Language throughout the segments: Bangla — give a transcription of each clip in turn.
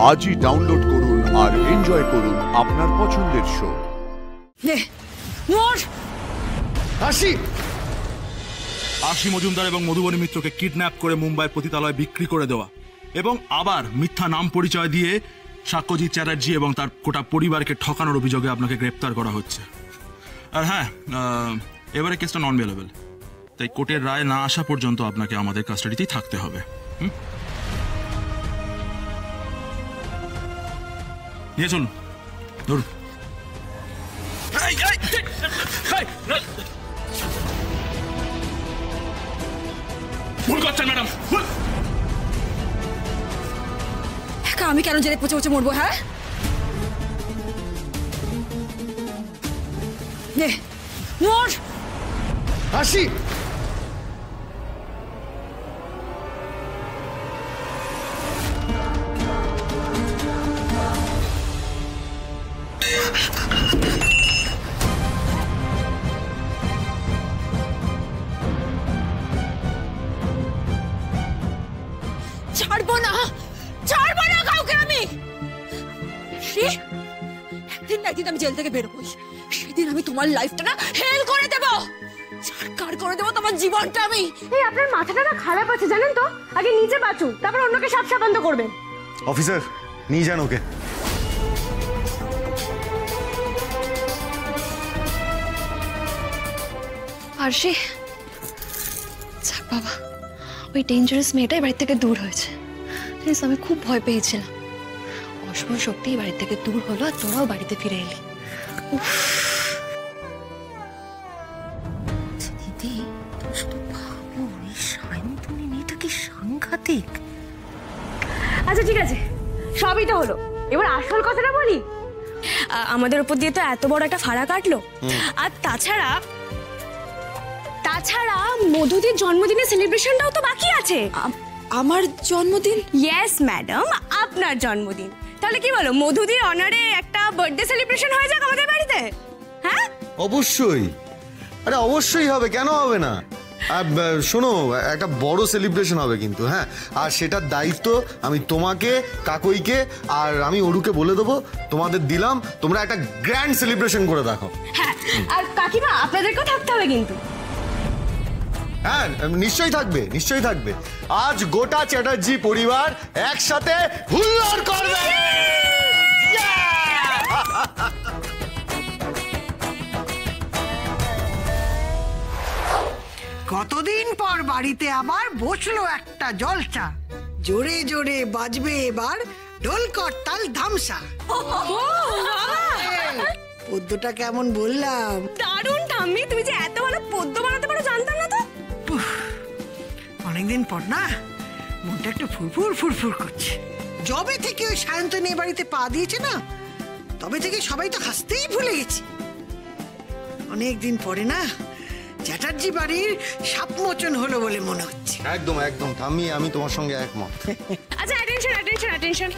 আজই ডাউনলোড করুন আর এনজয় করুন আপনার পছন্দের শো। আশি মজুমদার এবং মধুবনী মিত্রকে কিডন্যাপ করে মুম্বাইয়ের পতিতালয়ে বিক্রি করে দেওয়া এবং আবার মিথ্যা নাম পরিচয় দিয়ে সাক্ষ্যজিৎ চ্যাটার্জি এবং তার গোটা পরিবারকে ঠকানোর অভিযোগে আপনাকে গ্রেপ্তার করা হচ্ছে। আর হ্যাঁ, এবারে কেসটা নন বেলেবল, তাই কোর্টের রায় না আসা পর্যন্ত আপনাকে আমাদের কাস্টাডিতেই থাকতে হবে। নিয়ে চলুন, ধরুন। ভুল করছেন ম্যাডাম। আমি কেন জেলে পচে পচে মরবো? হ্যাঁ, মর। হাসি, ছাড়বো না, ছাড়বো না কাউকে আমি। একদিন না একদিন আমি জেল থেকে বেরোবই, সেদিন আমি তোমার লাইফটা না হেল করে দেবো, ছাড়কার করে দেবো তোমার জীবনটা আমি। এই আপনার মাথাটা না খারাপ আছে জানেন তো, আগে নিজে বাঁচুন তারপর অন্যকে সাপ সাপান্ত করবেন। অফিসার নিয়ে যান ওকে। আরশি, যাক বাবা, ওই ডেঞ্জারাস মেয়েটাই বাড়ি থেকে দূর হয়েছে। প্লিজ, আমি খুব ভয় পেয়েছিলাম। অশুভ শক্তি বাড়ি থেকে দূর হলো আর তোরাও বাড়িতে ফিরে এলি। দিদি, তুমি শুধু ভাবো, এই সায়ন্তনী মেয়েটা কি সাংঘাতিক। আচ্ছা ঠিক আছে, সবই তো হলো, এবার আসল কথাটা বলি। আমাদের উপর দিয়ে তো এত বড় একটা ফাড়া কাটলো, আর তাছাড়া মধুদির জন্মদিনের সেলিব্রেশনটাও তো বাকি আছে। আমার জন্মদিন? ইয়েস ম্যাডাম, আপনার জন্মদিন। তাহলে কি বলো, মধুদির অনারে একটা বার্থডে সেলিব্রেশন হয়ে যাক আমাদের বাড়িতে? হ্যাঁ অবশ্যই, আরে অবশ্যই হবে, কেন হবে না। আর শোনো, একটা বড় সেলিব্রেশন হবে কিন্তু, হ্যাঁ, আর সেটার দায়িত্ব আমি তোমাকে, কাকইকে আর আমি অরুকে বলে দেবো। তোমাদের দিলাম, তোমরা একটা গ্র্যান্ড সেলিব্রেশন করে দেখো। হ্যাঁ, আর কাকিমা আপনাদেরকেও থাকতে হবে কিন্তু। হ্যাঁ নিশ্চয়ই থাকবে, নিশ্চয়ই থাকবে। আজ গোটা চ্যাটার্জি পরিবার একসাথে হুল্লোড় করবে। কতদিন পর বাড়িতে আবার বসলো একটা জলসা, জোরে জোরে বাজবে এবার ঢোল করতাল ধামসা। পদ্যটা কেমন বললাম? দারুণ ঠাম্মি, তুমি যে এত ভালো পদ্য বানাতে পারো জানতাম না তো। অনেকদিন পর না, মনটা একটু ফুরফুর ফুরফুর করছে। যবে থেকে ওই সায়ন্তনী বাড়িতে পা দিয়েছে না, তবে থেকে সবাই তো হাসতেই ভুলে গেছে। অনেকদিন পরে না চ্যাটার্জি বাড়ির সাপমোচন হলো বলে মনে হচ্ছে। একদম একদম থামি, আমি তোমার সঙ্গে একমত। আচ্ছা, অ্যাটেনশন অ্যাটেনশন অ্যাটেনশন,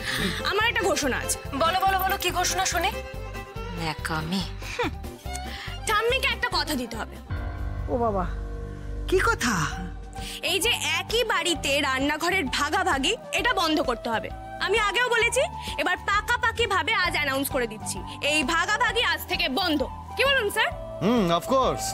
আমার একটা ঘোষণা আছে। বলো বলো বলো, কি ঘোষণা শুনে? ন্যাকামি। ঠাম্মিকে একটা কথা দিতে হবে। ও বাবা, কি কথা? এই যে একই বাড়িতে রান্নাঘরের ভাগাভাগি, এটা বন্ধ করতে হবে। আমি আগেও বলেছি, এবার পাকাপাকি ভাবে আজ অ্যানাউন্স করে দিচ্ছি, এই ভাগাভাগি আজ থেকে বন্ধ। কি বলুন স্যার? Of course.